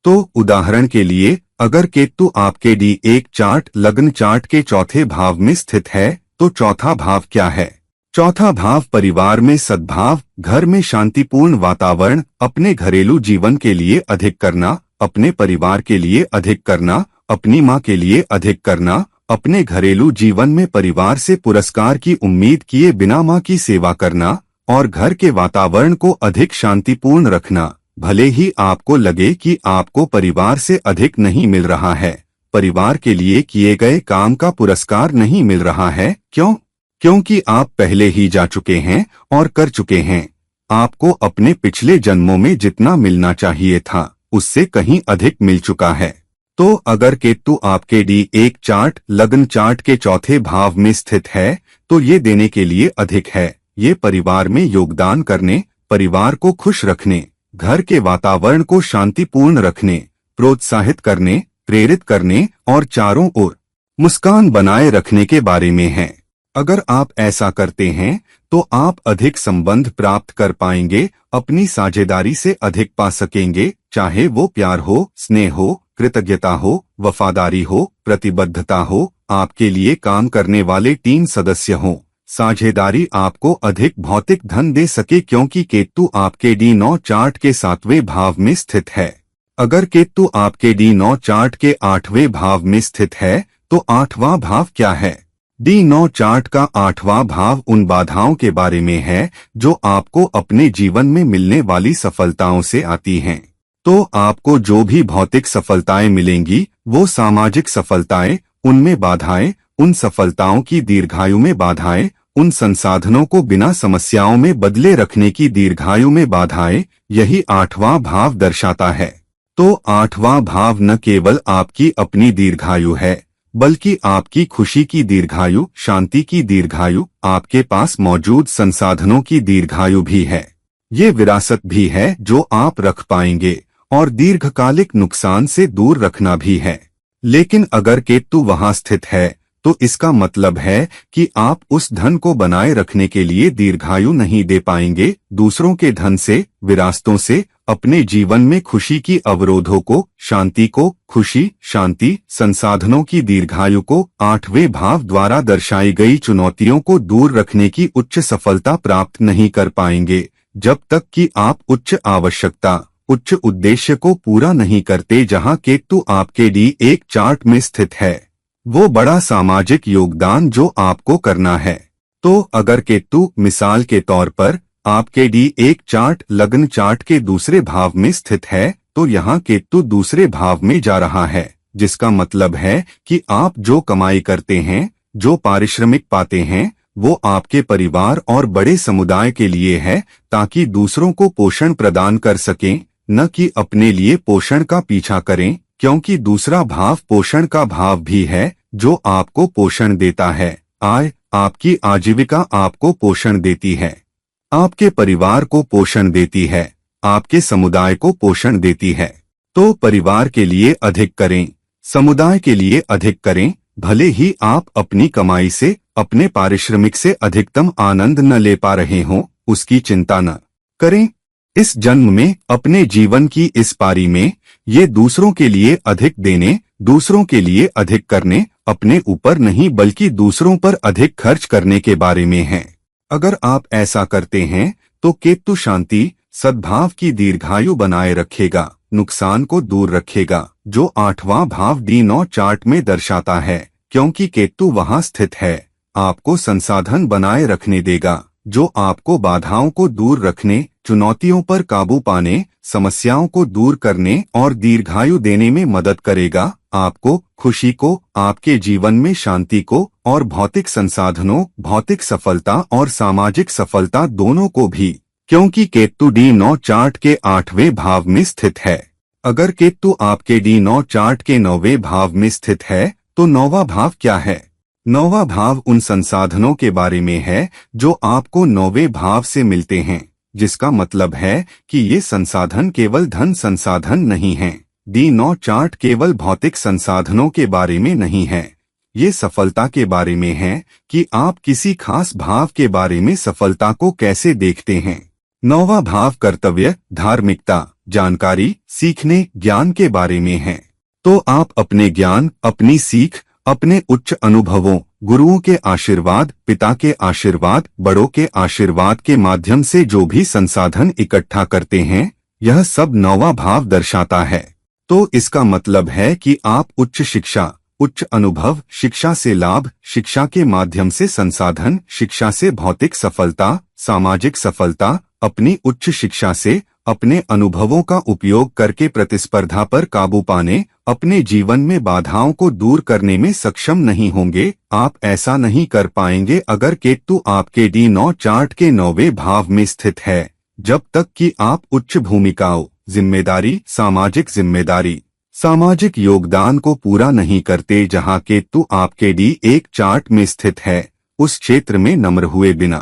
Speaker 1: तो उदाहरण के लिए अगर केतु आपके D1 चार्ट लग्न चार्ट के चौथे भाव में स्थित है तो चौथा भाव क्या है? चौथा भाव परिवार में सद्भाव, घर में शांतिपूर्ण वातावरण, अपने घरेलू जीवन के लिए अधिक करना, अपने परिवार के लिए अधिक करना, अपनी माँ के लिए अधिक करना, अपने घरेलू जीवन में परिवार से पुरस्कार की उम्मीद किए बिना माँ की सेवा करना और घर के वातावरण को अधिक शांतिपूर्ण रखना। भले ही आपको लगे कि आपको परिवार से अधिक नहीं मिल रहा है, परिवार के लिए किए गए काम का पुरस्कार नहीं मिल रहा है। क्यों? क्योंकि आप पहले ही जा चुके हैं और कर चुके हैं। आपको अपने पिछले जन्मों में जितना मिलना चाहिए था उससे कहीं अधिक मिल चुका है। तो अगर केतु आपके D1 चार्ट लग्न चार्ट के चौथे भाव में स्थित है तो ये देने के लिए अधिक है। ये परिवार में योगदान करने, परिवार को खुश रखने, घर के वातावरण को शांतिपूर्ण रखने, प्रोत्साहित करने, प्रेरित करने और चारों ओर मुस्कान बनाए रखने के बारे में है। अगर आप ऐसा करते हैं तो आप अधिक संबंध प्राप्त कर पाएंगे, अपनी साझेदारी से अधिक पा सकेंगे, चाहे वो प्यार हो, स्नेह हो, कृतज्ञता हो, वफादारी हो, प्रतिबद्धता हो, आपके लिए काम करने वाले टीम सदस्य हों। साझेदारी आपको अधिक भौतिक धन दे सके क्योंकि केतु आपके D9 चार्ट के 7वें भाव में स्थित है। अगर केतु आपके D9 चार्ट के 8वें भाव में स्थित है तो 8वां भाव क्या है? D9 चार्ट का 8वां भाव उन बाधाओं के बारे में है जो आपको अपने जीवन में मिलने वाली सफलताओं से आती हैं। तो आपको जो भी भौतिक सफलताएं मिलेंगी वो सामाजिक सफलताएं, उनमें बाधाएं, उन सफलताओं की दीर्घायु में बाधाएं, उन संसाधनों को बिना समस्याओं में बदले रखने की दीर्घायु में बाधाएं, यही 8वां भाव दर्शाता है। तो 8वां भाव न केवल आपकी अपनी दीर्घायु है बल्कि आपकी खुशी की दीर्घायु, शांति की दीर्घायु, आपके पास मौजूद संसाधनों की दीर्घायु भी है। ये विरासत भी है जो आप रख पाएंगे और दीर्घकालिक नुकसान से दूर रखना भी है। लेकिन अगर केतु वहां स्थित है तो इसका मतलब है कि आप उस धन को बनाए रखने के लिए दीर्घायु नहीं दे पाएंगे। दूसरों के धन से, विरासतों से, अपने जीवन में खुशी की अवरोधों को, शांति को, खुशी, शांति, संसाधनों की दीर्घायु को, 8वें भाव द्वारा दर्शाई गई चुनौतियों को दूर रखने की उच्च सफलता प्राप्त नहीं कर पाएंगे जब तक कि आप उच्च आवश्यकता, उच्च उद्देश्य को पूरा नहीं करते। जहां केतु आपके D1 चार्ट में स्थित है वो बड़ा सामाजिक योगदान जो आपको करना है। तो अगर केतु मिसाल के तौर पर आपके D1 चार्ट लग्न चार्ट के दूसरे भाव में स्थित है तो यहाँ केतु दूसरे भाव में जा रहा है, जिसका मतलब है कि आप जो कमाई करते हैं, जो पारिश्रमिक पाते हैं, वो आपके परिवार और बड़े समुदाय के लिए है ताकि दूसरों को पोषण प्रदान कर सकें, न कि अपने लिए पोषण का पीछा करें। क्योंकि दूसरा भाव पोषण का भाव भी है जो आपको पोषण देता है। आय, आपकी आजीविका आपको पोषण देती है, आपके परिवार को पोषण देती है, आपके समुदाय को पोषण देती है। तो परिवार के लिए अधिक करें, समुदाय के लिए अधिक करें, भले ही आप अपनी कमाई से, अपने पारिश्रमिक से अधिकतम आनंद न ले पा रहे हों, उसकी चिंता न करें। इस जन्म में, अपने जीवन की इस पारी में, ये दूसरों के लिए अधिक देने, दूसरों के लिए अधिक करने, अपने ऊपर नहीं बल्कि दूसरों पर अधिक खर्च करने के बारे में है। अगर आप ऐसा करते हैं तो केतु शांति, सद्भाव की दीर्घायु बनाए रखेगा, नुकसान को दूर रखेगा, जो 8वां भाव D9 चार्ट में दर्शाता है। क्योंकि केतु वहां स्थित है, आपको संसाधन बनाए रखने देगा जो आपको बाधाओं को दूर रखने, चुनौतियों पर काबू पाने, समस्याओं को दूर करने और दीर्घायु देने में मदद करेगा। आपको खुशी को, आपके जीवन में शांति को और भौतिक संसाधनों, भौतिक सफलता और सामाजिक सफलता दोनों को भी, क्योंकि केतु D9 चार्ट के 8वें भाव में स्थित है। अगर केतु आपके D9 चार्ट के 9वें भाव में स्थित है तो 9वां भाव क्या है? 9वां भाव उन संसाधनों के बारे में है जो आपको 9वें भाव से मिलते हैं, जिसका मतलब है कि ये संसाधन केवल धन संसाधन नहीं हैं। D9 चार्ट केवल भौतिक संसाधनों के बारे में नहीं है, ये सफलता के बारे में है कि आप किसी खास भाव के बारे में सफलता को कैसे देखते हैं। 9वां भाव कर्तव्य, धार्मिकता, जानकारी, सीखने, ज्ञान के बारे में है। तो आप अपने ज्ञान, अपनी सीख, अपने उच्च अनुभवों, गुरुओं के आशीर्वाद, पिता के आशीर्वाद, बड़ों के आशीर्वाद के माध्यम से जो भी संसाधन इकट्ठा करते हैं, यह सब 9वां भाव दर्शाता है। तो इसका मतलब है कि आप उच्च शिक्षा, उच्च अनुभव, शिक्षा से लाभ, शिक्षा के माध्यम से संसाधन, शिक्षा से भौतिक सफलता, सामाजिक सफलता, अपनी उच्च शिक्षा से अपने अनुभवों का उपयोग करके प्रतिस्पर्धा पर काबू पाने, अपने जीवन में बाधाओं को दूर करने में सक्षम नहीं होंगे। आप ऐसा नहीं कर पाएंगे अगर केतु आपके D9 चार्ट के 9वें भाव में स्थित है, जब तक कि आप उच्च भूमिकाओं, जिम्मेदारी, सामाजिक योगदान को पूरा नहीं करते। जहां केतु आपके D1 चार्ट में स्थित है, उस क्षेत्र में नम्र हुए बिना।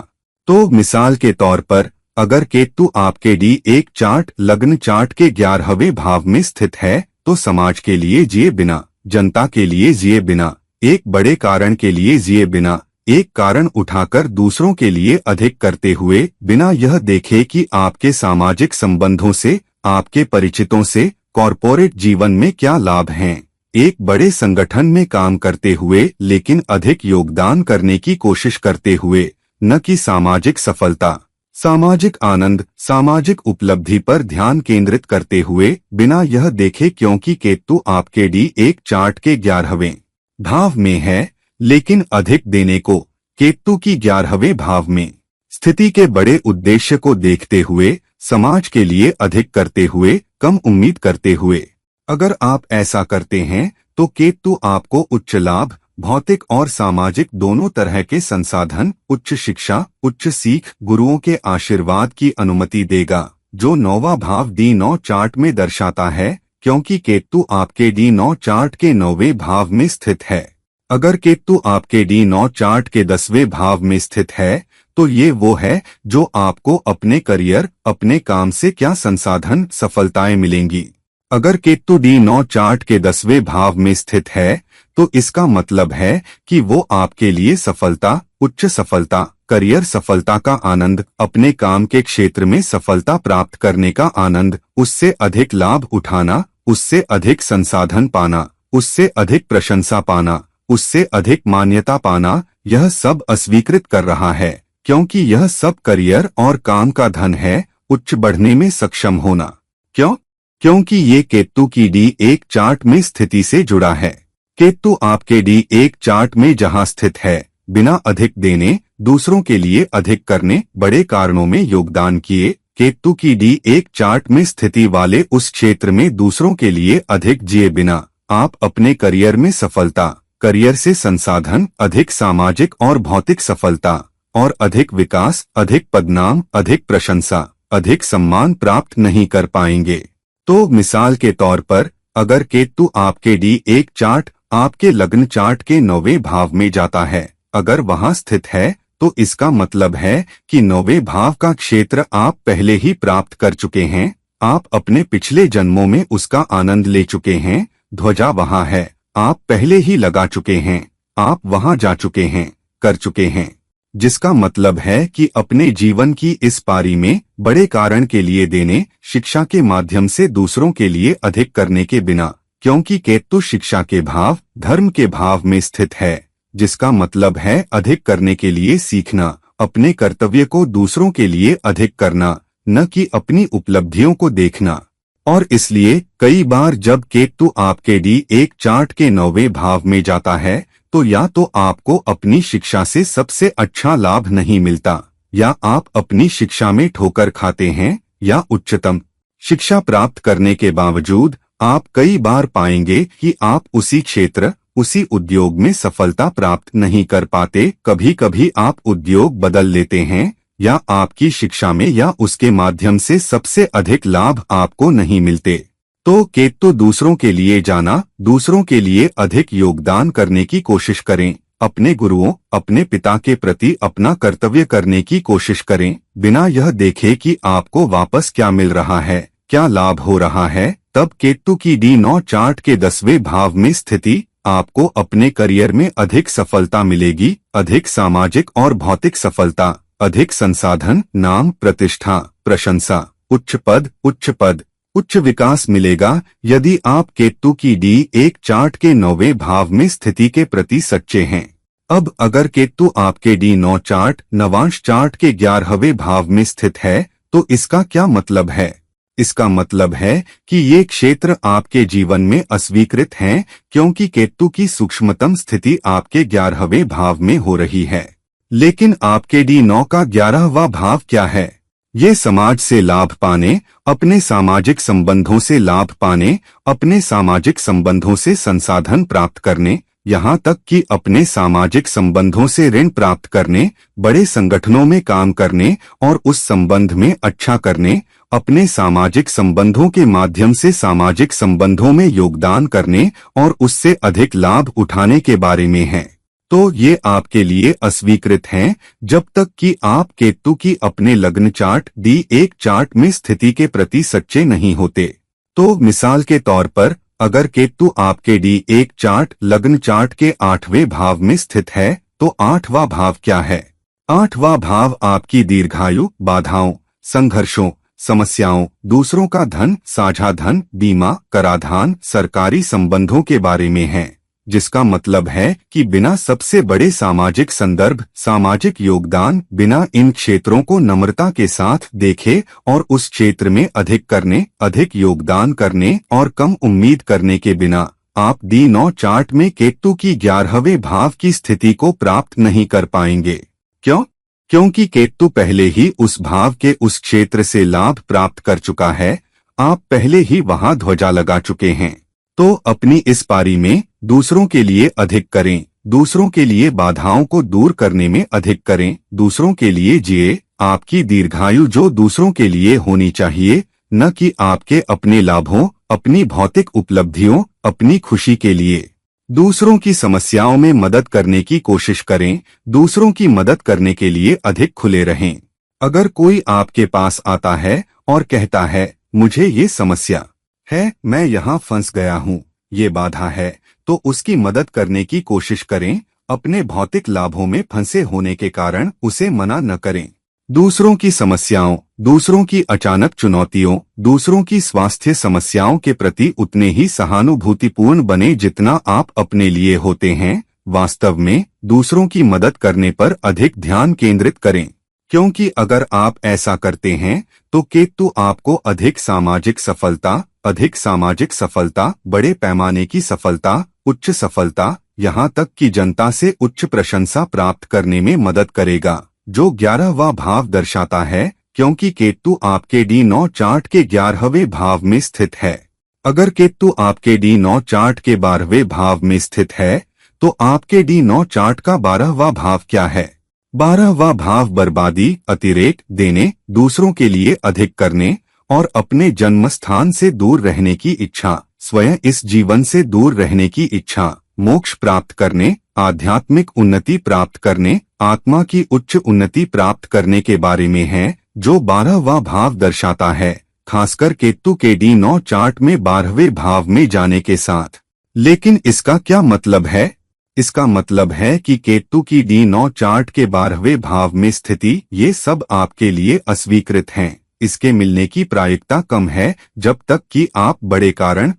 Speaker 1: तो मिसाल के तौर पर अगर केतु आपके D1 चार्ट लग्न चार्ट के 11वें भाव में स्थित है, तो समाज के लिए जिए बिना, जनता के लिए जिए बिना, एक बड़े कारण के लिए जिए बिना, एक कारण उठाकर दूसरों के लिए अधिक करते हुए बिना यह देखे कि आपके सामाजिक संबंधों से, आपके परिचितों से, कॉरपोरेट जीवन में क्या लाभ हैं। एक बड़े संगठन में काम करते हुए लेकिन अधिक योगदान करने की कोशिश करते हुए, न कि सामाजिक सफलता, सामाजिक आनंद, सामाजिक उपलब्धि पर ध्यान केंद्रित करते हुए बिना यह देखे क्योंकि केतु आपके D1 चार्ट के 11वें भाव में है, लेकिन अधिक देने को केतु की 11वें भाव में स्थिति के बड़े उद्देश्य को देखते हुए, समाज के लिए अधिक करते हुए, कम उम्मीद करते हुए अगर आप ऐसा करते हैं तो केतु आपको उच्च लाभ, भौतिक और सामाजिक दोनों तरह के संसाधन, उच्च शिक्षा, उच्च सीख, गुरुओं के आशीर्वाद की अनुमति देगा, जो 9वां भाव D9 चार्ट में दर्शाता है, क्योंकि केतु आपके D9 चार्ट के 9वें भाव में स्थित है। अगर केतु आपके D9 चार्ट के 10वें भाव में स्थित है, तो ये वो है जो आपको अपने करियर, अपने काम से क्या संसाधन, सफलताएं मिलेंगी। अगर केतु D9 चार्ट के 10वें भाव में स्थित है, तो इसका मतलब है कि वो आपके लिए सफलता, उच्च सफलता, करियर सफलता का आनंद, अपने काम के क्षेत्र में सफलता प्राप्त करने का आनंद, उससे अधिक लाभ उठाना, उससे अधिक संसाधन पाना, उससे अधिक प्रशंसा पाना, उससे अधिक मान्यता पाना, यह सब अस्वीकृत कर रहा है, क्योंकि यह सब करियर और काम का धन है, उच्च बढ़ने में सक्षम होना। क्यों? क्योंकि ये केतु की D1 चार्ट में स्थिति से जुड़ा है। केतु आपके D1 चार्ट में जहां स्थित है, बिना अधिक देने, दूसरों के लिए अधिक करने, बड़े कारणों में योगदान किए, केतु की D1 चार्ट में स्थिति वाले उस क्षेत्र में दूसरों के लिए अधिक जिए बिना आप अपने करियर में सफलता, करियर से संसाधन, अधिक सामाजिक और भौतिक सफलता और अधिक विकास, अधिक पदनाम, अधिक प्रशंसा, अधिक सम्मान प्राप्त नहीं कर पाएंगे। तो मिसाल के तौर पर अगर केतु आपके D1 चार्ट आपके लग्न चार्ट के 9वें भाव में जाता है, अगर वहां स्थित है, तो इसका मतलब है कि 9वें भाव का क्षेत्र आप पहले ही प्राप्त कर चुके हैं, आप अपने पिछले जन्मों में उसका आनंद ले चुके हैं, ध्वजा वहां है, आप पहले ही लगा चुके हैं, आप वहां जा चुके हैं, कर चुके हैं, जिसका मतलब है कि अपने जीवन की इस पारी में बड़े कारण के लिए देने, शिक्षा के माध्यम से दूसरों के लिए अधिक करने के बिना, क्योंकि केतु शिक्षा के भाव, धर्म के भाव में स्थित है, जिसका मतलब है अधिक करने के लिए सीखना, अपने कर्तव्य को दूसरों के लिए अधिक करना, न कि अपनी उपलब्धियों को देखना। और इसलिए कई बार जब केतु आपके D1 चार्ट के 9वें भाव में जाता है, तो या तो आपको अपनी शिक्षा से सबसे अच्छा लाभ नहीं मिलता, या आप अपनी शिक्षा में ठोकर खाते हैं, या उच्चतम शिक्षा प्राप्त करने के बावजूद आप कई बार पाएंगे कि आप उसी क्षेत्र, उसी उद्योग में सफलता प्राप्त नहीं कर पाते। कभी कभी आप उद्योग बदल लेते हैं, या आपकी शिक्षा में या उसके माध्यम से सबसे अधिक लाभ आपको नहीं मिलते। तो केतु दूसरों के लिए जाना, दूसरों के लिए अधिक योगदान करने की कोशिश करें, अपने गुरुओं, अपने पिता के प्रति अपना कर्तव्य करने की कोशिश करें, बिना यह देखे कि आपको वापस क्या मिल रहा है, क्या लाभ हो रहा है। तब केतु की D9 चार्ट के 10वें भाव में स्थिति आपको अपने करियर में अधिक सफलता मिलेगी, अधिक सामाजिक और भौतिक सफलता, अधिक संसाधन, नाम, प्रतिष्ठा, प्रशंसा, उच्च पद, उच्च विकास मिलेगा यदि आप केतु की D1 चार्ट के 9वें भाव में स्थिति के प्रति सच्चे हैं। अब अगर केतु आपके D9 चार्ट, नवांश चार्ट के 11वें भाव में स्थित है तो इसका क्या मतलब है? इसका मतलब है कि ये क्षेत्र आपके जीवन में अस्वीकृत हैं क्योंकि केतु की सूक्ष्मतम स्थिति आपके 11वें भाव में हो रही है। लेकिन आपके D9 का 11वां भाव क्या है? ये समाज से लाभ पाने, अपने सामाजिक संबंधों से लाभ पाने, अपने सामाजिक संबंधों से संसाधन प्राप्त करने, यहाँ तक कि अपने सामाजिक संबंधों से ऋण प्राप्त करने, बड़े संगठनों में काम करने और उस संबंध में अच्छा करने, अपने सामाजिक संबंधों के माध्यम से सामाजिक संबंधों में योगदान करने और उससे अधिक लाभ उठाने के बारे में है। तो ये आपके लिए अस्वीकृत हैं जब तक कि आप केतु की अपने लग्न चार्ट D1 चार्ट में स्थिति के प्रति सच्चे नहीं होते। तो मिसाल के तौर पर अगर केतु आपके D1 चार्ट लग्न चार्ट के 8वें भाव में स्थित है तो 8वां भाव क्या है? 8वां भाव आपकी दीर्घायु, बाधाओं, संघर्षों, समस्याओं, दूसरों का धन, साझा धन, बीमा, कराधान, सरकारी संबंधों के बारे में है, जिसका मतलब है कि बिना सबसे बड़े सामाजिक संदर्भ, सामाजिक योगदान, बिना इन क्षेत्रों को नम्रता के साथ देखे और उस क्षेत्र में अधिक करने, अधिक योगदान करने और कम उम्मीद करने के बिना आप D9 चार्ट में केतु की 11वें भाव की स्थिति को प्राप्त नहीं कर पाएंगे। क्यों? क्योंकि केतु पहले ही उस भाव के उस क्षेत्र से लाभ प्राप्त कर चुका है, आप पहले ही वहां ध्वजा लगा चुके हैं। तो अपनी इस पारी में दूसरों के लिए अधिक करें, दूसरों के लिए बाधाओं को दूर करने में अधिक करें, दूसरों के लिए जिए, आपकी दीर्घायु जो दूसरों के लिए होनी चाहिए, न कि आपके अपने लाभों, अपनी भौतिक उपलब्धियों, अपनी खुशी के लिए। दूसरों की समस्याओं में मदद करने की कोशिश करें, दूसरों की मदद करने के लिए अधिक खुले रहें। अगर कोई आपके पास आता है और कहता है मुझे ये समस्या है, मैं यहाँ फंस गया हूँ, ये बाधा है, तो उसकी मदद करने की कोशिश करें। अपने भौतिक लाभों में फंसे होने के कारण उसे मना न करें। दूसरों की समस्याओं, दूसरों की अचानक चुनौतियों, दूसरों की स्वास्थ्य समस्याओं के प्रति उतने ही सहानुभूतिपूर्ण बने जितना आप अपने लिए होते हैं। वास्तव में दूसरों की मदद करने पर अधिक ध्यान केंद्रित करें, क्योंकि अगर आप ऐसा करते हैं तो केतु आपको अधिक सामाजिक सफलता, बड़े पैमाने की सफलता, उच्च सफलता, यहाँ तक कि जनता से उच्च प्रशंसा प्राप्त करने में मदद करेगा, जो 11वां भाव दर्शाता है, क्योंकि केतु आपके D9 चार्ट के 11वें भाव में स्थित है। अगर केतु आपके D9 चार्ट के 12वें भाव में स्थित है तो आपके D9 चार्ट का 12वां भाव क्या है? 12वां भाव बर्बादी, अतिरेक, देने, दूसरों के लिए अधिक करने और अपने जन्म स्थान से दूर रहने की इच्छा, स्वयं इस जीवन से दूर रहने की इच्छा, मोक्ष प्राप्त करने, आध्यात्मिक उन्नति प्राप्त करने, आत्मा की उच्च उन्नति प्राप्त करने के बारे में है, जो 12वां भाव दर्शाता है, खासकर केतु के D9 चार्ट में 12वें भाव में जाने के साथ। लेकिन इसका क्या मतलब है? इसका मतलब है कि केतु की D9 चार्ट के 12वें भाव में स्थिति, ये सब आपके लिए अस्वीकृत हैं। इसके मिलने की प्रायिकता कम है जब तक कि आप बड़े कारण,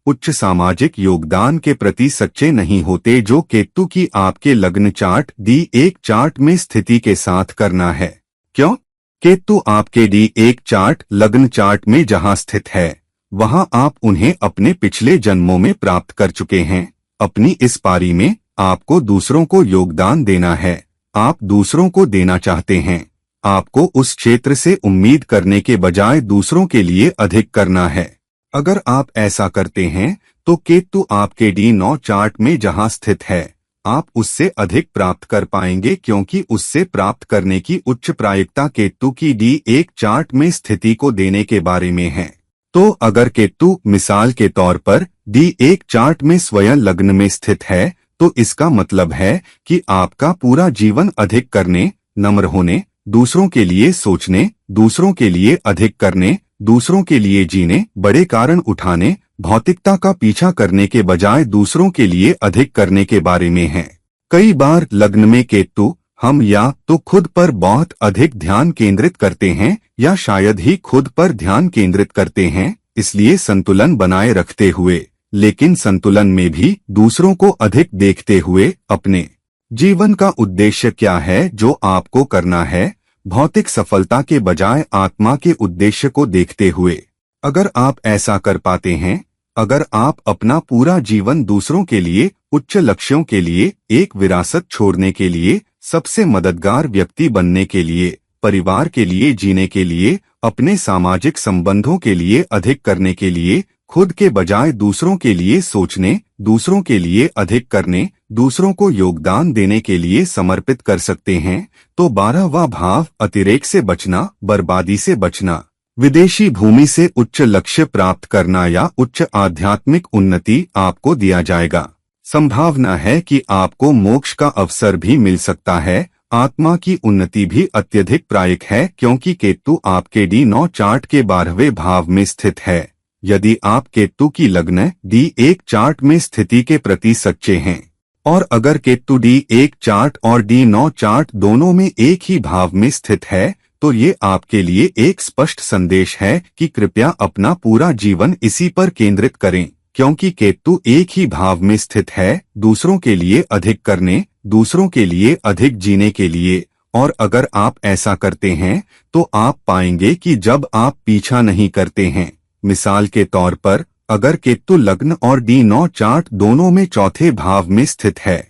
Speaker 1: उच्च सामाजिक योगदान के प्रति सच्चे नहीं होते, जो केतु की आपके लग्न चार्ट D1 चार्ट में स्थिति के साथ करना है। क्यों? केतु आपके D1 चार्ट लग्न चार्ट में जहां स्थित है वहां आप उन्हें अपने पिछले जन्मों में प्राप्त कर चुके हैं। अपनी इस पारी में आपको दूसरों को योगदान देना है, आप दूसरों को देना चाहते हैं। आपको उस क्षेत्र से उम्मीद करने के बजाय दूसरों के लिए अधिक करना है। अगर आप ऐसा करते हैं तो केतु आपके D9 चार्ट में जहां स्थित है आप उससे अधिक प्राप्त कर पाएंगे, क्योंकि उससे प्राप्त करने की उच्च प्रायिकता केतु की D1 चार्ट में स्थिति को देने के बारे में है। तो अगर केतु मिसाल के तौर पर D1 चार्ट में स्वयं लग्न में स्थित है तो इसका मतलब है कि आपका पूरा जीवन अधिक करने, नम्र होने, दूसरों के लिए सोचने, दूसरों के लिए अधिक करने, दूसरों के लिए जीने, बड़े कारण उठाने, भौतिकता का पीछा करने के बजाय दूसरों के लिए अधिक करने के बारे में है। कई बार लग्न में केतु हम या तो खुद पर बहुत अधिक ध्यान केंद्रित करते हैं या शायद ही खुद पर ध्यान केंद्रित करते हैं, इसलिए संतुलन बनाए रखते हुए, लेकिन संतुलन में भी दूसरों को अधिक देखते हुए अपने जीवन का उद्देश्य क्या है जो आपको करना है, भौतिक सफलता के बजाय आत्मा के उद्देश्य को देखते हुए। अगर आप ऐसा कर पाते हैं, अगर आप अपना पूरा जीवन दूसरों के लिए, उच्च लक्ष्यों के लिए, एक विरासत छोड़ने के लिए, सबसे मददगार व्यक्ति बनने के लिए, परिवार के लिए जीने के लिए, अपने सामाजिक संबंधों के लिए अधिक करने के लिए, खुद के बजाय दूसरों के लिए सोचने, दूसरों के लिए अधिक करने, दूसरों को योगदान देने के लिए समर्पित कर सकते हैं, तो 12वां भाव अतिरेक से बचना, बर्बादी से बचना, विदेशी भूमि से उच्च लक्ष्य प्राप्त करना या उच्च आध्यात्मिक उन्नति आपको दिया जाएगा। संभावना है कि आपको मोक्ष का अवसर भी मिल सकता है। आत्मा की उन्नति भी अत्यधिक प्रायिक है क्योंकि केतु आपके D9 चार्ट के 12वें भाव में स्थित है। यदि आप केतु की लग्न D1 चार्ट में स्थिति के प्रति सच्चे हैं और अगर केतु D1 चार्ट और D9 चार्ट दोनों में एक ही भाव में स्थित है, तो ये आपके लिए एक स्पष्ट संदेश है कि कृपया अपना पूरा जीवन इसी पर केंद्रित करें, क्योंकि केतु एक ही भाव में स्थित है दूसरों के लिए अधिक करने, दूसरों के लिए अधिक जीने के लिए। और अगर आप ऐसा करते हैं तो आप पाएंगे कि जब आप पीछा नहीं करते हैं, मिसाल के तौर पर अगर केतु लग्न और D9 चार्ट दोनों में चौथे भाव में स्थित है,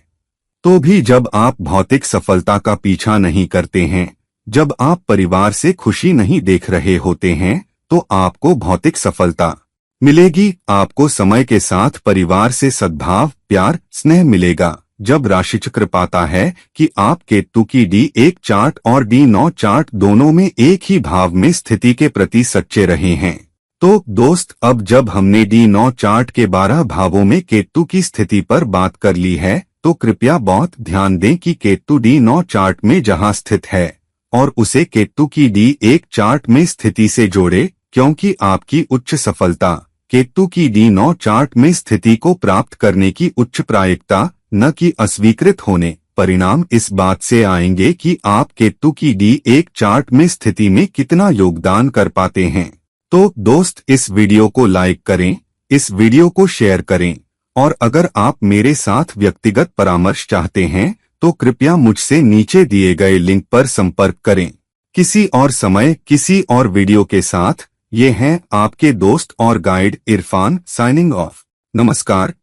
Speaker 1: तो भी जब आप भौतिक सफलता का पीछा नहीं करते हैं, जब आप परिवार से खुशी नहीं देख रहे होते हैं, तो आपको भौतिक सफलता मिलेगी। आपको समय के साथ परिवार से सद्भाव, प्यार, स्नेह मिलेगा। जब राशिचक्र पाता है कि आप केतु की D1 चार्ट और D9 चार्ट दोनों में एक ही भाव में स्थिति के प्रति सच्चे रहे हैं, तो दोस्त, अब जब हमने D9 चार्ट के 12 भावों में केतु की स्थिति पर बात कर ली है, तो कृपया बहुत ध्यान दें कि केतु D9 चार्ट में जहां स्थित है और उसे केतु की D1 चार्ट में स्थिति से जोड़े, क्योंकि आपकी उच्च सफलता केतु की D9 चार्ट में स्थिति को प्राप्त करने की उच्च प्रायिकता, न कि अस्वीकृत होने, परिणाम इस बात से आएंगे कि आप केतु की D1 चार्ट में स्थिति में कितना योगदान कर पाते हैं। तो दोस्त, इस वीडियो को लाइक करें, इस वीडियो को शेयर करें, और अगर आप मेरे साथ व्यक्तिगत परामर्श चाहते हैं तो कृपया मुझसे नीचे दिए गए लिंक पर संपर्क करें। किसी और समय किसी और वीडियो के साथ। ये हैं आपके दोस्त और गाइड इरफान, साइनिंग ऑफ। नमस्कार।